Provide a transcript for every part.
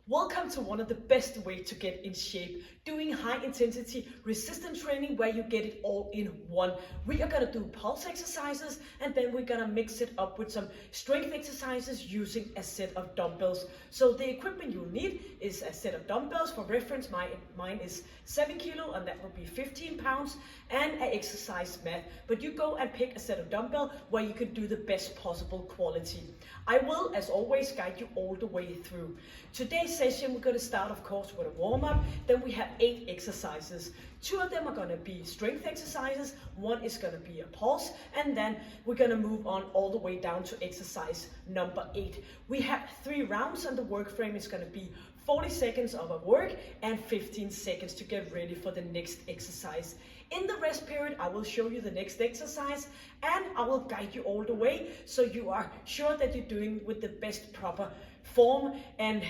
Welcome to one of the best ways to get in shape, doing high intensity resistance training where you get it all in one. We are gonna do pulse exercises and then we're gonna mix it up with some strength exercises using a set of dumbbells. So the equipment you need is a set of dumbbells. For reference, mine is 7 kilo and that will be 15 pounds, and an exercise mat. But you go and pick a set of dumbbell where you can do the best possible quality. I will, as always, guide you all the way through. Today's session, we're going to start, of course, with a warm-up. Then we have 8 exercises. 2 of them are going to be strength exercises. 1 is going to be a pulse. And then we're going to move on all the way down to exercise number 8. We have 3 rounds, and the work frame is going to be 40 seconds of a work and 15 seconds to get ready for the next exercise. In the rest period, I will show you the next exercise and I will guide you all the way so you are sure that you're doing with the best proper form and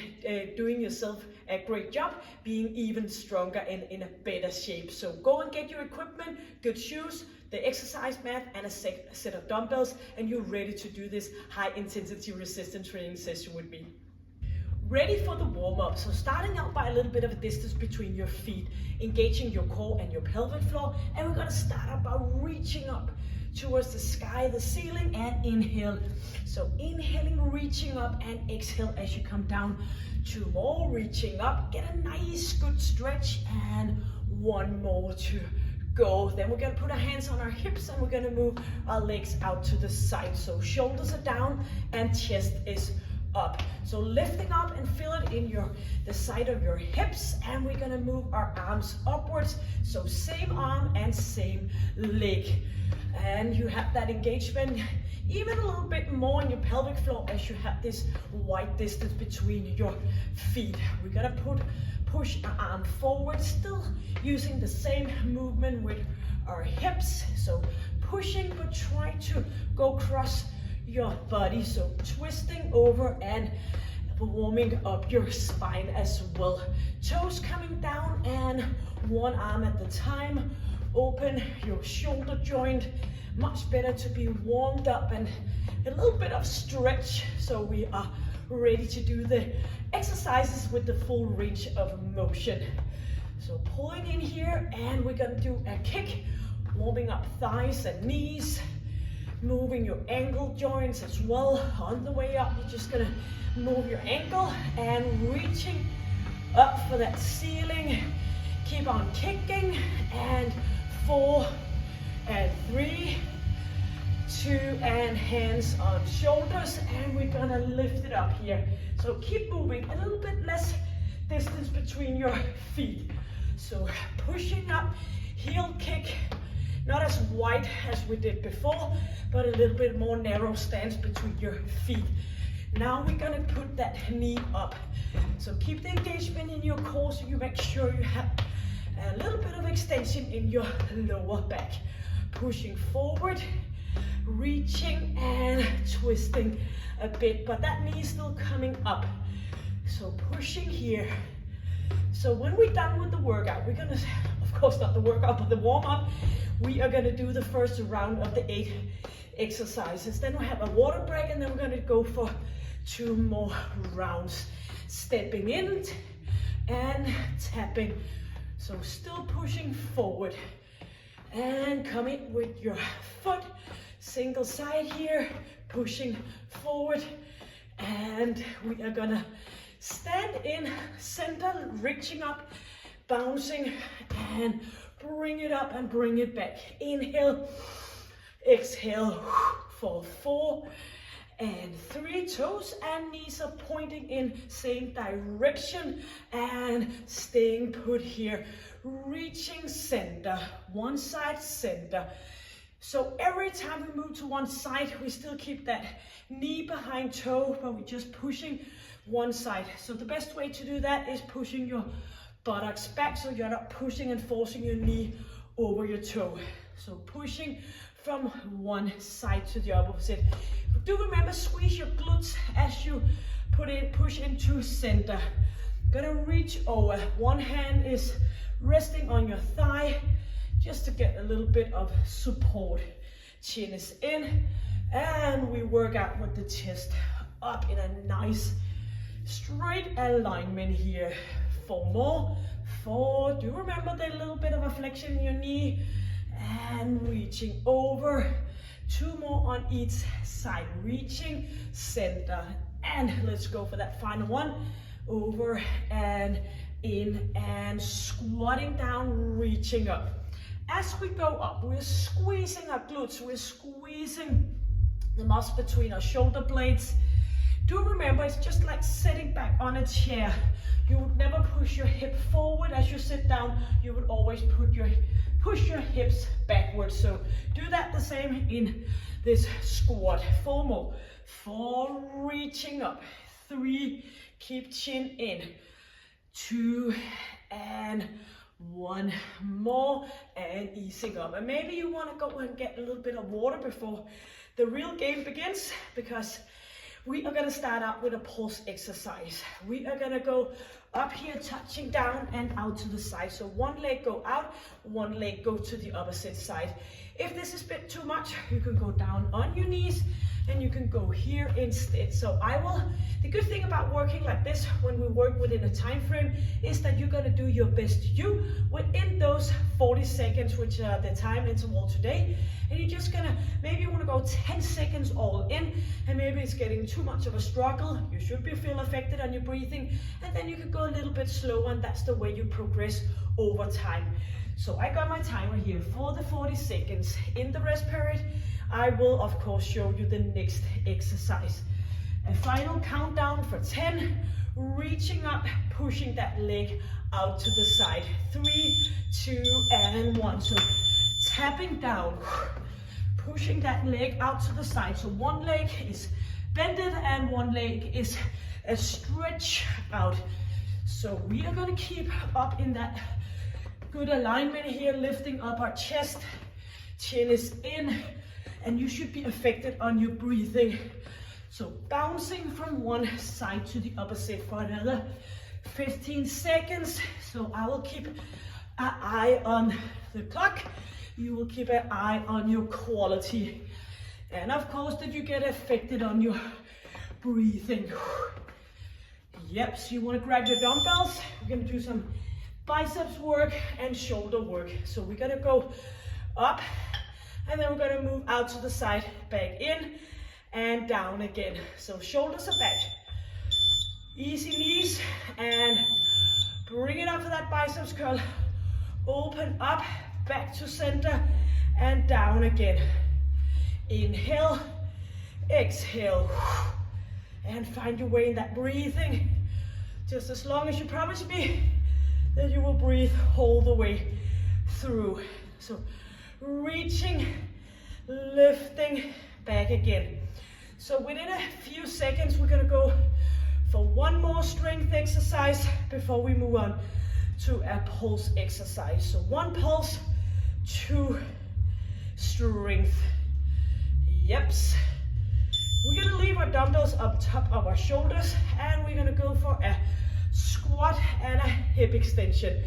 doing yourself a great job, being even stronger and in a better shape. So go and get your equipment, good shoes, the exercise mat and a set of dumbbells, and you're ready to do this high intensity resistance training session with me. Ready for the warm-up. So starting out by a little bit of a distance between your feet, engaging your core and your pelvic floor, and we're going to start out by reaching up towards the sky, the ceiling, and inhale. So inhaling, reaching up, and exhale as you come down. 2 more, reaching up, get a nice good stretch, and 1 more to go. Then we're going to put our hands on our hips and we're going to move our legs out to the side. So shoulders are down and chest is up. So lifting up and feel it in the side of your hips, and we're gonna move our arms upwards. So same arm and same leg. And you have that engagement even a little bit more in your pelvic floor as you have this wide distance between your feet. We're gonna push our arm forward, still using the same movement with our hips. So pushing, but try to go across your body, so twisting over and warming up your spine as well. Toes coming down and 1 arm at the time. Open your shoulder joint. Much better to be warmed up and a little bit of stretch so we are ready to do the exercises with the full range of motion. So pulling in here, and we're gonna do a kick, warming up thighs and knees. Moving your ankle joints as well. On the way up, you're just gonna move your ankle and reaching up for that ceiling. Keep on kicking, and 4 and 3, 2, and hands on shoulders, and we're gonna lift it up here. So keep moving, a little bit less distance between your feet. So pushing up, heel kick. Not as wide as we did before, but a little bit more narrow stance between your feet. Now we're gonna put that knee up. So keep the engagement in your core so you make sure you have a little bit of extension in your lower back. Pushing forward, reaching and twisting a bit, but that knee is still coming up. So pushing here. So when we're done with the workout, we're gonna, of course not the workout, but the warm-up, we are gonna do the first round of the 8 exercises. Then we have a water break, and then we're gonna go for 2 more rounds. Stepping in and tapping. So still pushing forward. And coming with your foot, single side here, pushing forward. And we are gonna stand in center, reaching up, bouncing, and bring it up and bring it back. Inhale, exhale for 4 and 3. Toes and knees are pointing in same direction and staying put here. Reaching center, one side center. So every time we move to one side, we still keep that knee behind toe, but we're just pushing one side. So the best way to do that is pushing your buttocks back so you're not pushing and forcing your knee over your toe. So pushing from one side to the opposite. Do remember, squeeze your glutes as you push into center. Gonna reach over. One hand is resting on your thigh just to get a little bit of support. Chin is in, and we work out with the chest up in a nice Straight alignment here. 4 more. 4. Do you remember that little bit of a flexion in your knee? And reaching over. 2 more on each side. Reaching, center, and let's go for that final one. Over and in, and squatting down, reaching up. As we go up, we're squeezing our glutes, we're squeezing the muscle between our shoulder blades. Do remember, it's just like sitting back on a chair. You would never push your hip forward as you sit down. You would always push your hips backwards. So do that the same in this squat. 4 more. 4, reaching up. 3, keep chin in. 2, and 1 more, and easing up. And maybe you want to go and get a little bit of water before the real game begins, because we are going to start out with a pulse exercise. We are going to go up here, touching down and out to the side. So 1 leg go out, 1 leg go to the opposite side. If this is a bit too much, you can go down on your knees and you can go here instead. So the good thing about working like this, when we work within a time frame, is that you're gonna do your best you within those 40 seconds, which are the time interval today. And you're just gonna, maybe you wanna go 10 seconds all in, and maybe it's getting too much of a struggle. You should feel affected on your breathing, and then you can go a little bit slower, and that's the way you progress over time. So I got my timer here for the 40 seconds. In the rest period, I will of course show you the next exercise. A final countdown for 10, reaching up, pushing that leg out to the side. 3, 2, and 1. So tapping down, pushing that leg out to the side. So 1 leg is bended and 1 leg is a stretch out. So we are going to keep up in that good alignment here, lifting up our chest. Chin is in, and you should be affected on your breathing. So bouncing from one side to the opposite for another 15 seconds. So I will keep an eye on the clock. You will keep an eye on your quality. And of course, that you get affected on your breathing. Yep, so you want to grab your dumbbells. We're going to do some biceps work and shoulder work. So we're going to go up, and then we're going to move out to the side, back in, and down again. So shoulders are back. Easy knees, and bring it up for that biceps curl. Open up, back to center, and down again. Inhale, exhale, and find your way in that breathing. Just as long as you promise me that you will breathe all the way through. So reaching, lifting, back again. So within a few seconds, we're gonna go for one more strength exercise before we move on to a pulse exercise. So 1 pulse, 2 strength. Yeps. We're gonna leave our dumbbells up top of our shoulders, and we're gonna go for a squat and a hip extension.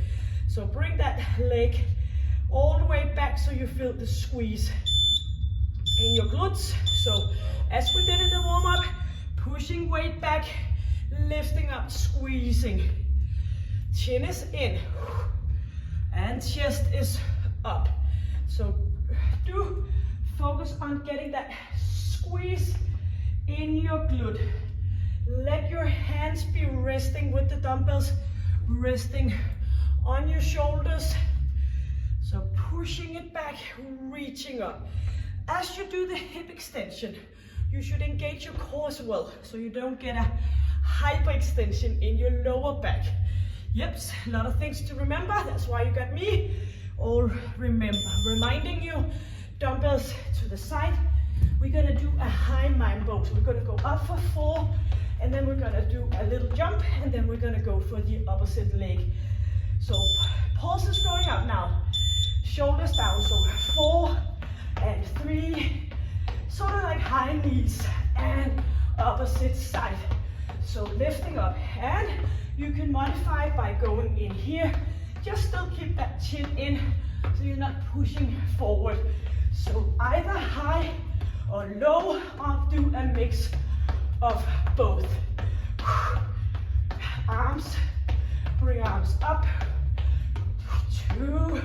So bring that leg all the way back so you feel the squeeze in your glutes. So as we did in the warm-up, pushing weight back, lifting up, squeezing. Chin is in and chest is up. So do focus on getting that squeeze in your glute. Let your hands be resting with the dumbbells, resting on your shoulders. So pushing it back, reaching up. As you do the hip extension, you should engage your core as well, so you don't get a hyperextension in your lower back. Yep, a lot of things to remember. That's why you got me all reminding you. Dumbbells to the side. We're gonna do a high mambo. So we're gonna go up for 4, and then we're gonna do a little jump, and then we're gonna go for the opposite leg. So pulse is going up now. Shoulders down. So 4 and 3. Sort of like high knees and opposite side. So lifting up, and you can modify by going in here. Just still keep that chin in so you're not pushing forward. So either high or low, or do a mix of both. arms, bring arms up, 2,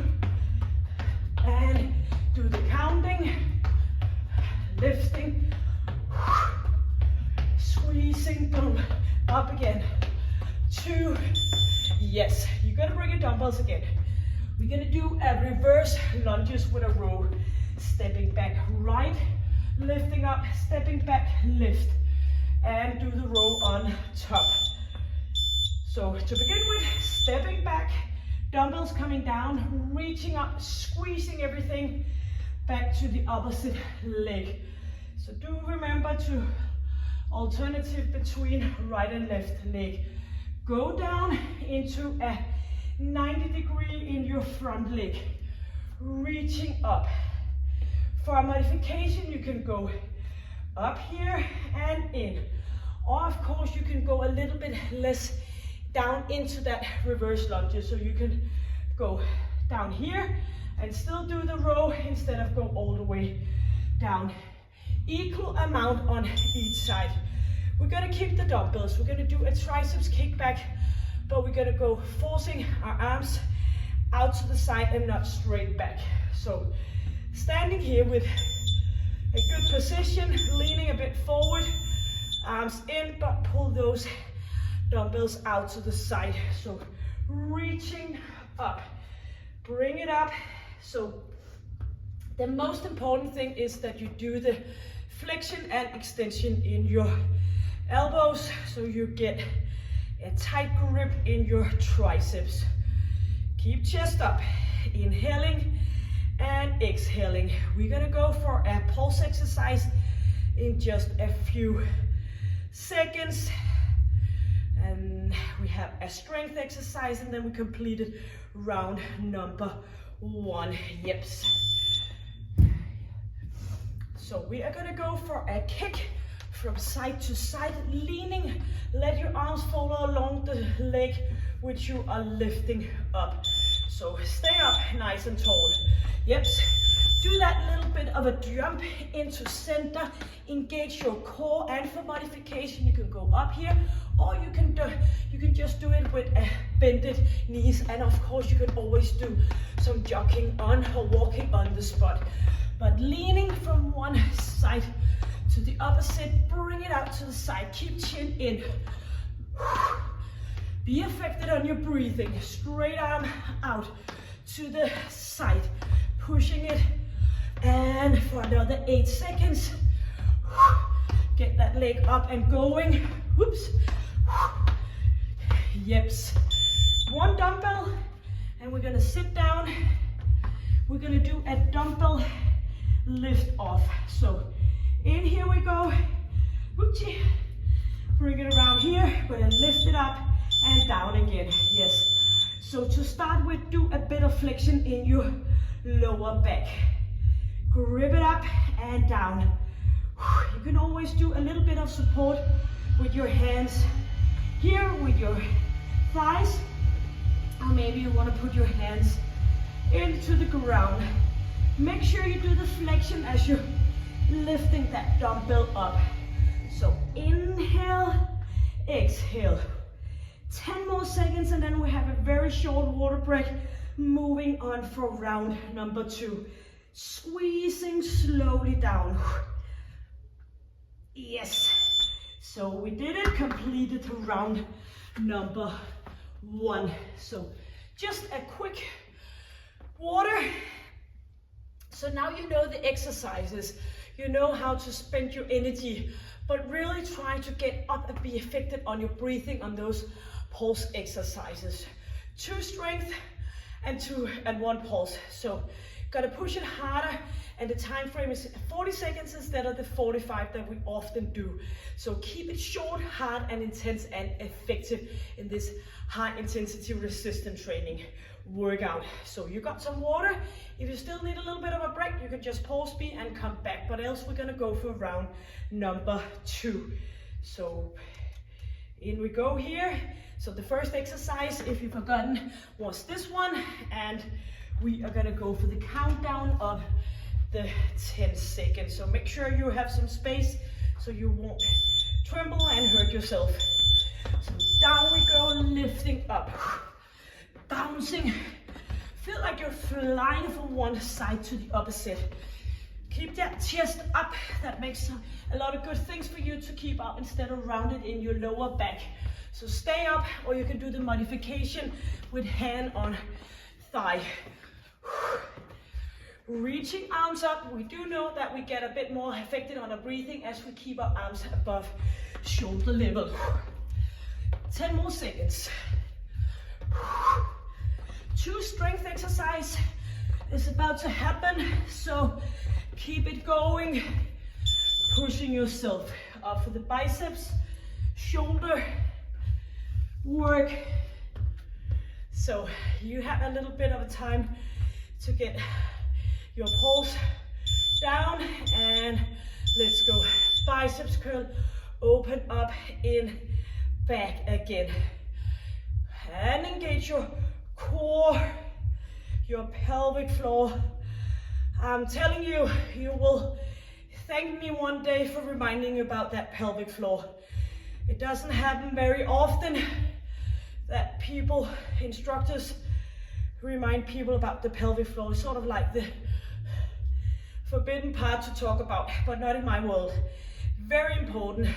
and do the counting, lifting, squeezing, boom, up again, 2, yes, you're gonna bring your dumbbells again. We're gonna do a reverse lunges with a row, stepping back right, lifting up, stepping back, lift, and do the row on top. So to begin with, stepping back, dumbbells coming down, reaching up, squeezing everything back to the opposite leg. So do remember to alternative between right and left leg. Go down into a 90-degree in your front leg, reaching up. For a modification, you can go up here and in. Or of course, you can go a little bit less down into that reverse lunges. So you can go down here and still do the row instead of go all the way down. Equal amount on each side. We're gonna keep the dumbbells. We're gonna do a triceps kickback, but we're gonna go forcing our arms out to the side and not straight back. So standing here with a good position, leaning a bit forward, arms in, but pull those dumbbells out to the side. So reaching up, bring it up. So the most important thing is that you do the flexion and extension in your elbows, so you get a tight grip in your triceps. Keep chest up, inhaling and exhaling. We're gonna go for a pulse exercise in just a few seconds, and we have a strength exercise, and then we completed round number 1. Yeps. So we are gonna go for a kick from side to side, leaning. Let your arms follow along the leg which you are lifting up. So stay up nice and tall. Yep. Do that little bit of a jump into center, engage your core, and for modification you can go up here, or you can just do it with a bended knees, and of course you can always do some jogging on or walking on the spot. But leaning from one side to the opposite, bring it out to the side, keep chin in. Be affected on your breathing. Straight arm out to the side, pushing it, and for another 8 seconds, get that leg up and going. Whoops. Yeps. 1 dumbbell, and we're gonna sit down. We're gonna do a dumbbell lift off. So in here we go. Whoopsie. Bring it around here. We're gonna lift it up and down again. Yes. So to start with, do a bit of flexion in your lower back. Grip it up and down. You can always do a little bit of support with your hands here, with your thighs, or maybe you want to put your hands into the ground. Make sure you do the flexion as you're lifting that dumbbell up. So inhale, exhale. 10 more seconds, and then we have a very short water break. Moving on for round number 2. Squeezing slowly down. Yes. So we did it, completed round number 1. So just a quick water. So now you know the exercises, you know how to spend your energy, but really try to get up and be affected on your breathing on those pulse exercises. 2 strength and 1 pulse. So gotta push it harder, and the time frame is 40 seconds instead of the 45 that we often do. So keep it short, hard, and intense, and effective in this high intensity resistance training workout. So you got some water. If you still need a little bit of a break, you can just pause me and come back, but else we're gonna go for round number 2. So in we go here. So the first exercise, if you've forgotten, was this one, and we are gonna go for the countdown of the 10 seconds. So make sure you have some space so you won't tremble and hurt yourself. So down we go, bouncing. Feel like you're flying from one side to the opposite. Keep that chest up. That makes a lot of good things for you to keep up instead of rounded in your lower back. So stay up, or you can do the modification with hand on thigh. Reaching arms up. We do know that we get a bit more affected on our breathing as we keep our arms above shoulder level. 10 more seconds. 2 strength exercise is about to happen, so keep it going. Pushing yourself up for the biceps, shoulder work. So you have a little bit of a time to get your pulse down, and let's go. Biceps curl, open up, in, back again. And engage your core, your pelvic floor. I'm telling you, you will thank me one day for reminding you about that pelvic floor. It doesn't happen very often that people, instructors, remind people about the pelvic floor. It's sort of like the forbidden part to talk about, but not in my world. Very important.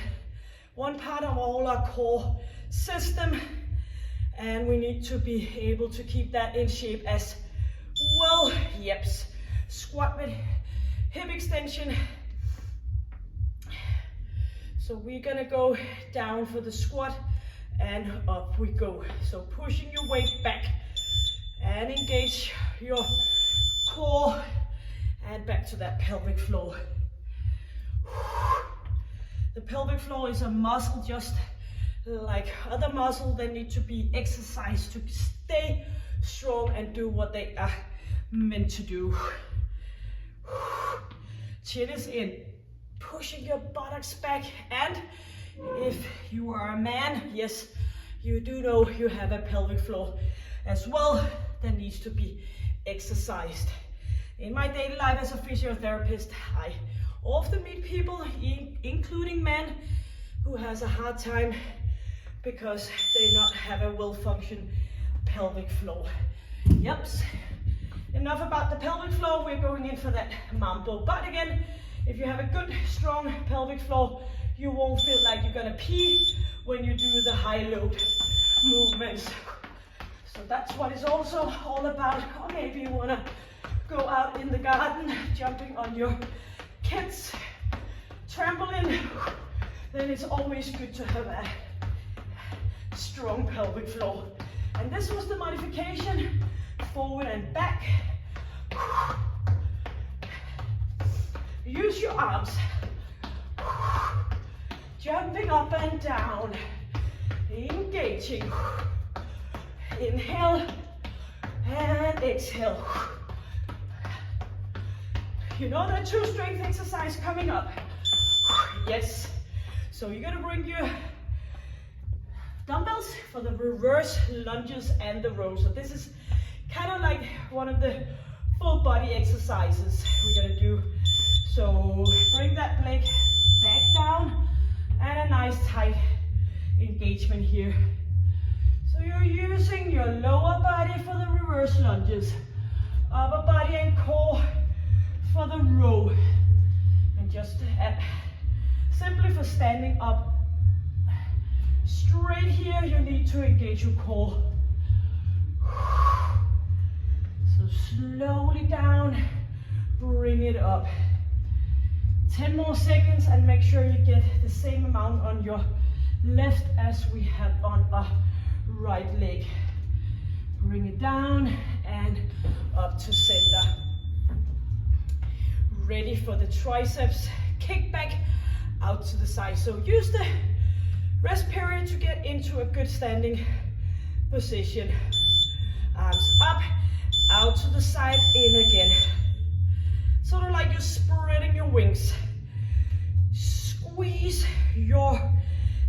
One part of all our core system, and we need to be able to keep that in shape as well. Yep. Squat with hip extension. So we're gonna go down for the squat and up we go. So pushing your weight back and engage your core and back to that pelvic floor. The pelvic floor is a muscle just like other muscles. They need to be exercised to stay strong and do what they are meant to do. Chin is in, pushing your buttocks back, and if you are a man, yes, you do know you have a pelvic floor as well that needs to be exercised. In my daily life as a physiotherapist, I often meet people, including men, who has a hard time because they not have a well-functioned pelvic floor. Yep. Enough about the pelvic floor, we're going in for that mambo. But again, if you have a good, strong pelvic floor, you won't feel like you're gonna pee when you do the high load movements. So that's what it's also all about. Or maybe you wanna go out in the garden, jumping on your kids' trampoline, then it's always good to have a strong pelvic floor. And this was the modification, forward and back. Use your arms. Jumping up and down. Engaging. Inhale and exhale. You know that 2 strength exercise coming up? Yes. So you're gonna bring your dumbbells for the reverse lunges and the rows. So this is kind of like one of the full body exercises we're gonna do. So bring that leg back down and a nice tight engagement here. So you're using your lower body for the reverse lunges, upper body and core for the row. And just simply for standing up straight here, you need to engage your core. So slowly down, bring it up. 10 more seconds, and make sure you get the same amount on your left as we have on our right leg. Bring it down and up to center. Ready for the triceps, kick back out to the side. So use the rest period to get into a good standing position. Arms up, out to the side, in again. Sort of like you're spreading your wings. Squeeze your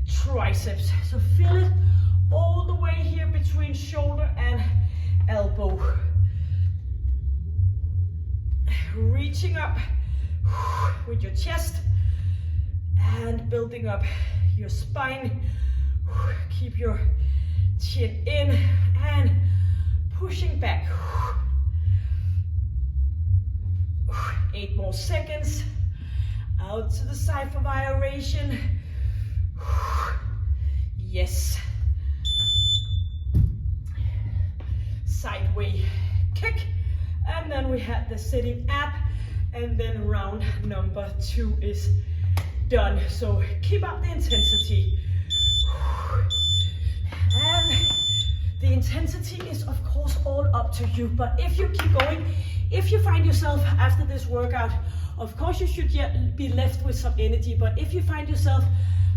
triceps. So feel it all the way here between shoulder and elbow. Reaching up with your chest and building up your spine. Keep your chin in and pushing back. 8 more seconds. Out to the side for variation. Yes. Sideway kick. And then we had the sitting ab. And then round number 2 is done. So keep up the intensity. And the intensity is of course all up to you. But if you keep going, if you find yourself after this workout, of course you should be left with some energy. But if you find yourself,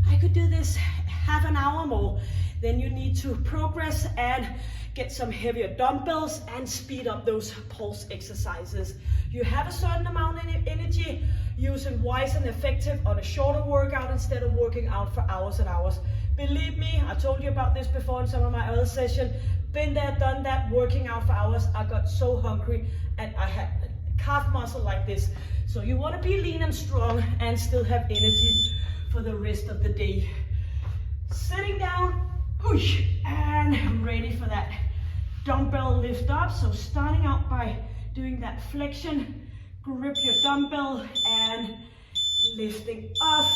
I could do this half an hour more, then you need to progress and get some heavier dumbbells and speed up those pulse exercises. You have a certain amount of energy, use it wise and effective on a shorter workout instead of working out for hours and hours. Believe me, I told you about this before in some of my other sessions. Been there, done that, working out for hours. I got so hungry and I had calf muscle like this. So you want to be lean and strong and still have energy for the rest of the day. Sitting down, push, and ready for that dumbbell lift up. So starting out by doing that flexion, grip your dumbbell and lifting off.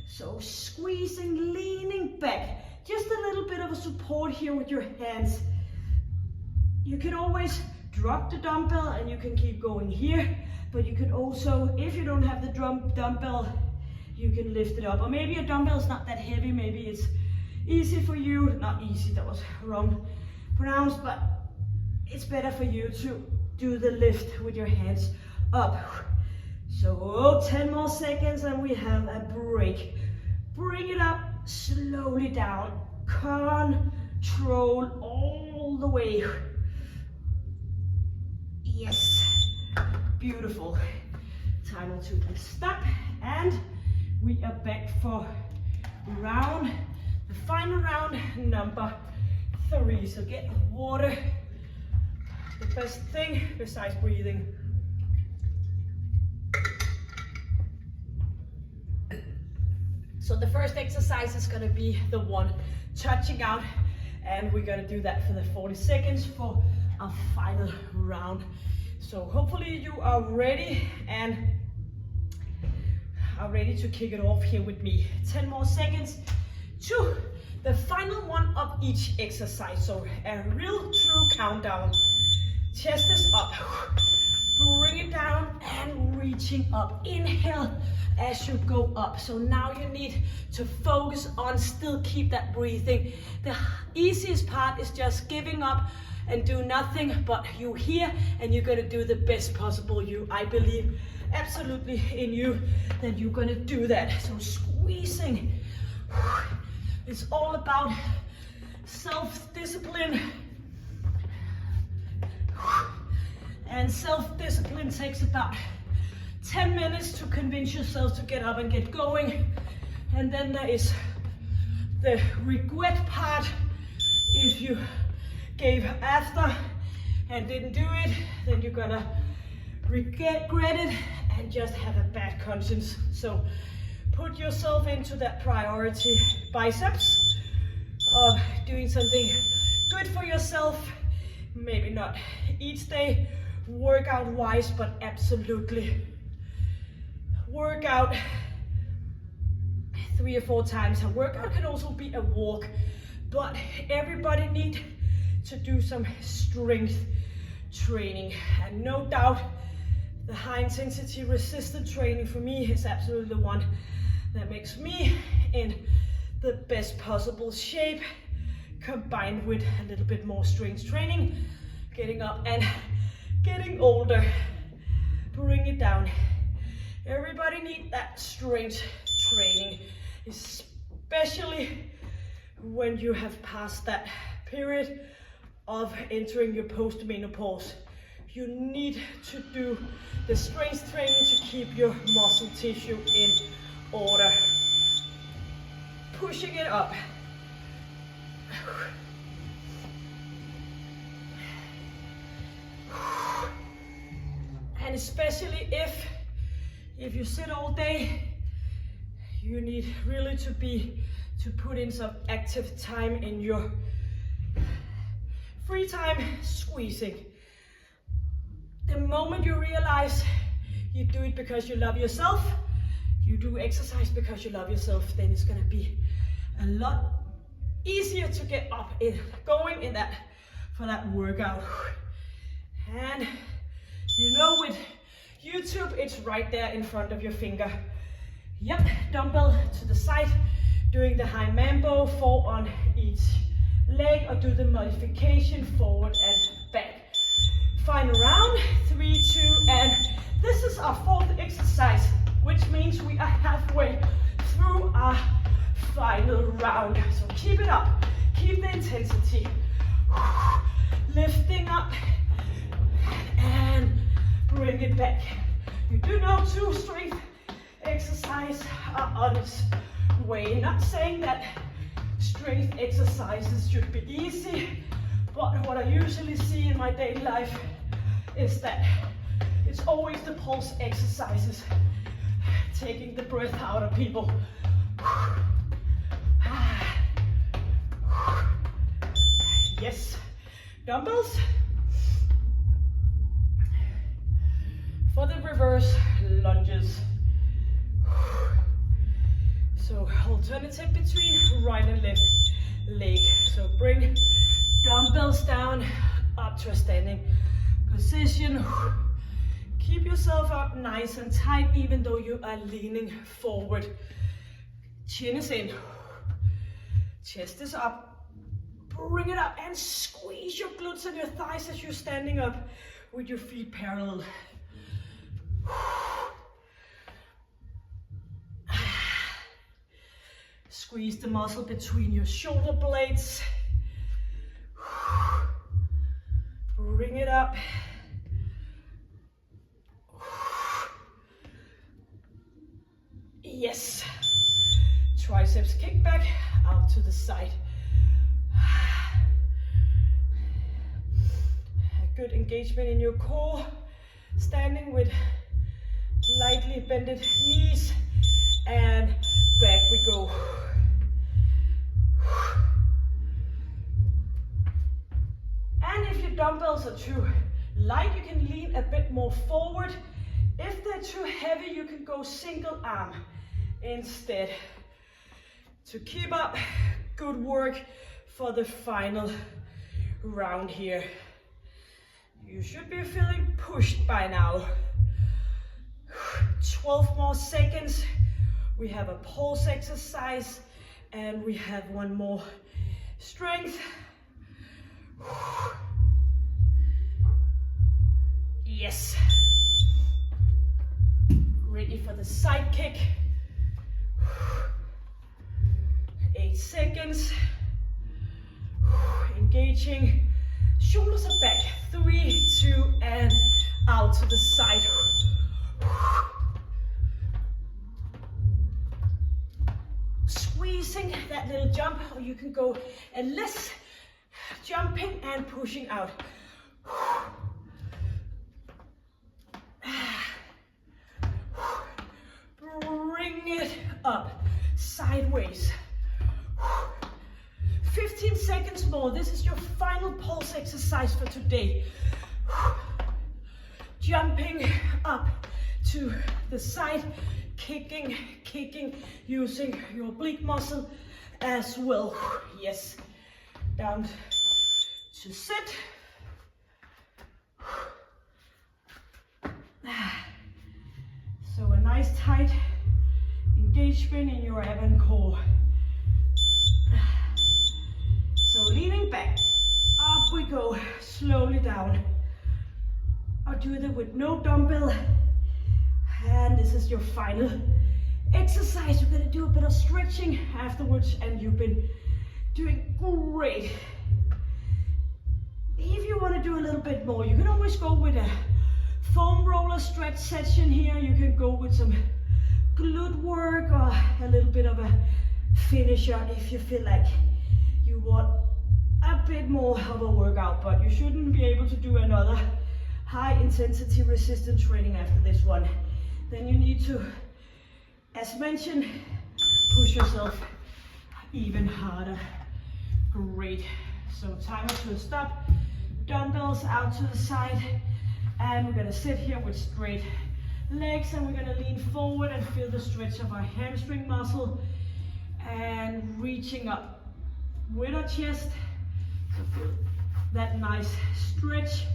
So squeezing, leaning back. Just a little bit of a support here with your hands. You can always drop the dumbbell and you can keep going here. But you can also, if you don't have the dumbbell, you can lift it up. Or maybe your dumbbell is not that heavy. Maybe it's easy for you. Not easy, that was wrong pronounced. But it's better for you to do the lift with your hands up. So 10 more seconds and we have a break. Bring it up, slowly down. Control all the way. Yes, beautiful. Time to stop and we are back for the final round, number 3. So get water, the best thing besides breathing. So the first exercise is going to be the one touching out, and we're going to do that for the 40 seconds for our final round. So hopefully you are ready and are ready to kick it off here with me. 10 more seconds to the final one of each exercise. So a real true countdown. Chest is up. Bring it down and reaching up. Inhale as you go up. So now you need to focus on still keep that breathing. The easiest part is just giving up and do nothing, but you're here and you're gonna do the best possible you. I believe absolutely in you that you're gonna do that. So squeezing. It's all about self-discipline. And self-discipline takes about 10 minutes to convince yourself to get up and get going. And then there is the regret part. If you gave after and didn't do it, then you're gonna regret it and just have a bad conscience. So put yourself into that priority biceps of doing something good for yourself. Maybe not each day workout wise, but absolutely work out 3 or 4 times. A workout can also be a walk, but everybody needs to do some strength training. And no doubt the high intensity resistant training for me is absolutely the one that makes me in the best possible shape, combined with a little bit more strength training, getting up and getting older. Bring it down. Everybody needs that strength training, especially when you have passed that period of entering your post-menopause. You need to do the strength training to keep your muscle tissue in order. Pushing it up. And especially if you sit all day, you need really to put in some active time in your Free time, squeezing. The moment you realize you do it because you love yourself, you do exercise because you love yourself, then it's gonna be a lot easier to get up and going in that for that workout. And you know, with YouTube, it's right there in front of your finger. Yep, dumbbell to the side, doing the high mambo, 4 on each leg, or do the modification forward and back. Final round, 3, 2, and this is our 4th exercise, which means we are halfway through our final round. So keep it up, keep the intensity. Lifting up and bring it back. You do know 2 strength exercises are on its way. Not saying that strength exercises should be easy, but what I usually see in my daily life is that it's always the pulse exercises taking the breath out of people. Yes, dumbbells for the reverse lunges. So alternative between right and left leg. So bring dumbbells down up to a standing position. Keep yourself up nice and tight even though you are leaning forward. Chin is in, chest is up. Bring it up and squeeze your glutes and your thighs as you're standing up with your feet parallel. Squeeze the muscle between your shoulder blades. Bring it up. Yes. Triceps kick back out to the side. Good engagement in your core. Standing with lightly bended knees and back we go. And if your dumbbells are too light, you can lean a bit more forward. If they're too heavy, you can go single arm instead. To keep up, good work for the final round here. You should be feeling pushed by now. 12 more seconds. We have a pulse exercise and we have one more strength. Yes. Ready for the side kick. 8 seconds. Engaging. Shoulders are back. 3, 2, and out to the side. Squeezing that little jump, or you can go a less jumping and pushing out. Bring it up, sideways. 15 seconds more. This is your final pulse exercise for today. Jumping up to the side, kicking, using your oblique muscle as well. Yes. Down to sit. So a nice tight engagement in your ab and core. So leaning back, up we go, slowly down. I'll do that with no dumbbell. And this is your final exercise. You're gonna do a bit of stretching afterwards, and you've been doing great. If you want to do a little bit more, you can always go with a foam roller stretch session here. You can go with some glute work or a little bit of a finisher if you feel like you want a bit more of a workout, but you shouldn't be able to do another high intensity resistance training after this one. Then you need to, as mentioned, push yourself even harder. Great. So timer to stop, dumbbells out to the side, and we're gonna sit here with straight legs, and we're gonna lean forward and feel the stretch of our hamstring muscle, and reaching up with our chest. So feel that nice stretch.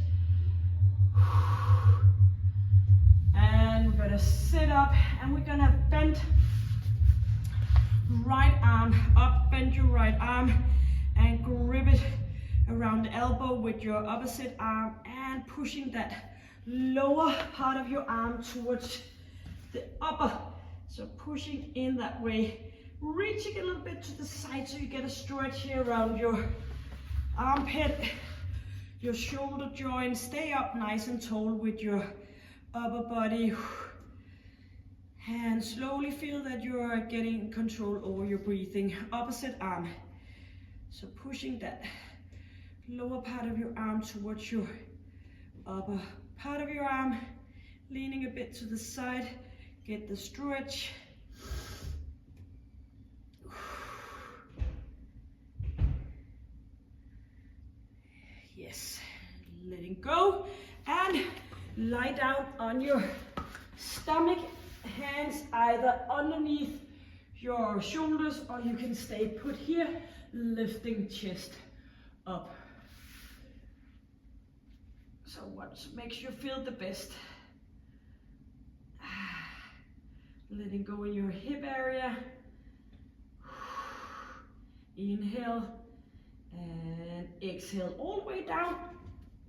And we're gonna sit up, and we're gonna bend right arm up, bend your right arm, and grip it around the elbow with your opposite arm, and pushing that lower part of your arm towards the upper. So pushing in that way, reaching a little bit to the side so you get a stretch here around your armpit, your shoulder joint. Stay up nice and tall with your upper body. And slowly feel that you are getting control over your breathing. Opposite arm. So pushing that lower part of your arm towards your upper part of your arm. Leaning a bit to the side. Get the stretch. Yes. Letting go. And lie down on your stomach. Hands either underneath your shoulders, or you can stay put here, lifting chest up. So what makes you feel the best? Letting go in your hip area. Inhale and exhale all the way down.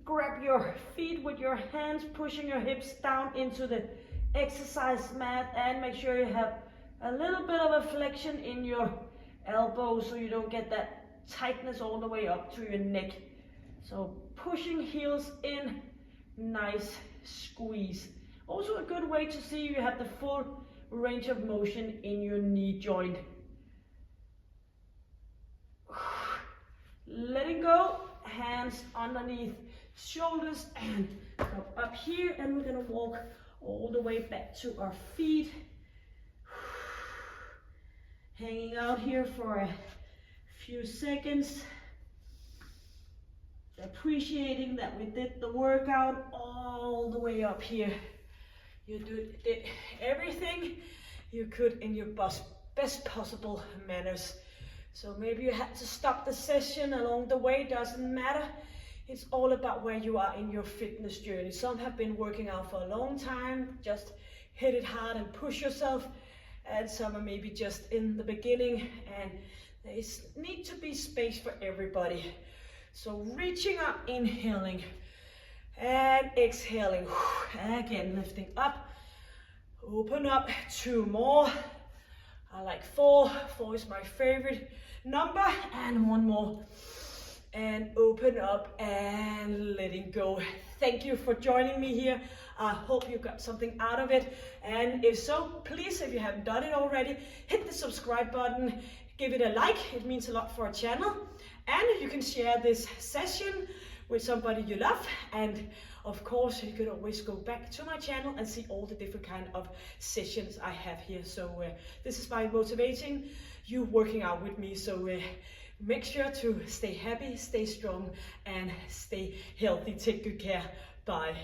Grab your feet with your hands, pushing your hips down into the exercise mat, and make sure you have a little bit of a flexion in your elbows so you don't get that tightness all the way up to your neck. So pushing heels in, nice squeeze. Also a good way to see you have the full range of motion in your knee joint. Letting go, hands underneath shoulders, and up here, and we're gonna walk all the way back to our feet. Hanging out here for a few seconds. Appreciating that we did the workout all the way up here. You did everything you could in your best possible manners. So maybe you had to stop the session along the way, doesn't matter. It's all about where you are in your fitness journey. Some have been working out for a long time, just hit it hard and push yourself. And some are maybe just in the beginning, and there need to be space for everybody. So reaching up, inhaling, and exhaling. Again, lifting up, open up, 2 more. I like 4. 4 is my favorite number, and 1 more. And open up and letting go. Thank you for joining me here. I hope you got something out of it. And if so, please, if you haven't done it already, hit the subscribe button, give it a like. It means a lot for our channel. And you can share this session with somebody you love. And of course, you can always go back to my channel and see all the different kind of sessions I have here. So this is by motivating you working out with me. So make sure to stay happy, stay strong, and stay healthy. Take good care. Bye.